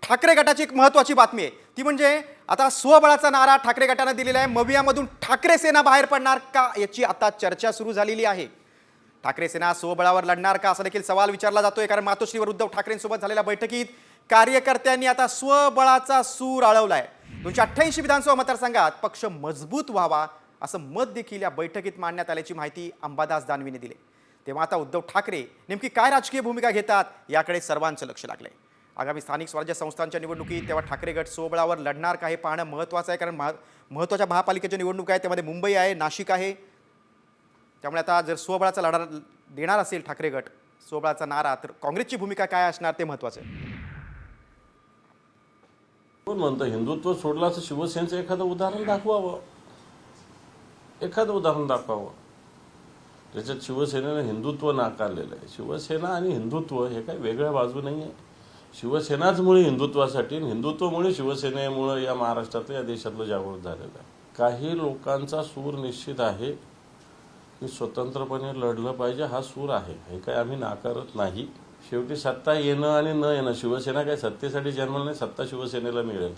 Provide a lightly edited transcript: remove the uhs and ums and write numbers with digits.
ठाकरे गटाची एक महत्त्वाची बातमी आहे, ती म्हणजे आता स्वबळाचा नारा ठाकरे गटाने दिलेला आहे। मवियामधून ठाकरे सेना बाहेर पडणार का याची आता चर्चा सुरू झालेली आहे। ठाकरे सेना स्वबळावर लढणार का असा देखील सवाल विचारला जातोय, कारण मातोश्रीवर उद्धव ठाकरेंसोबत झालेल्या बैठकीत कार्यकर्त्यांनी आता स्वबळाचा सूर आळवलाय। 288 विधानसभा मतदारसंघात पक्ष मजबूत व्हावा असं मत देखील या बैठकीत मांडण्यात आल्याची माहिती अंबादास दानवेने दिली। तेव्हा आता उद्धव ठाकरे नेमकी काय राजकीय भूमिका घेतात याकडे सर्वांचं लक्ष लागलंय। आगामी स्थानिक स्वराज्य संस्थांच्या निवडणुकीत तेव्हा ठाकरे गट स्वबळावर लढणार का हे पाहणं महत्त्वाचं आहे, कारण महत्त्वाच्या महापालिकेच्या निवडणूक आहे, त्यामध्ये मुंबई आहे, नाशिक आहे। त्यामुळे आता जर स्वबळाचा लढा देणार असेल ठाकरे गट, स्वबळाचा नारा, तर काँग्रेसची भूमिका काय असणार ते महत्त्वाचं आहे। कोण म्हणतं हिंदुत्व सोडलं असं शिवसेनेचं एखादं उदाहरण दाखवावं, एखादं उदाहरण दाखवावं त्याच्यात शिवसेनेनं हिंदुत्व नाकारलेलं आहे। शिवसेना आणि हिंदुत्व हे काही वेगळ्या बाजू नाही आहे। शिवसेनाच मुळे हिंदुत्वासाठी, हिंदुत्वमुळे शिवसेनेमुळे या महाराष्ट्रातलं, या देशातलं जागृत झालेलं आहे। काही लोकांचा सूर निश्चित आहे की स्वतंत्रपणे लढलं पाहिजे, हा सूर आहे, हे काही आम्ही नाकारत नाही। शेवटी सत्ता येणं आणि न येणं, शिवसेना काही सत्तेसाठी जन्मलं नाही, सत्ता शिवसेनेला मिळेल।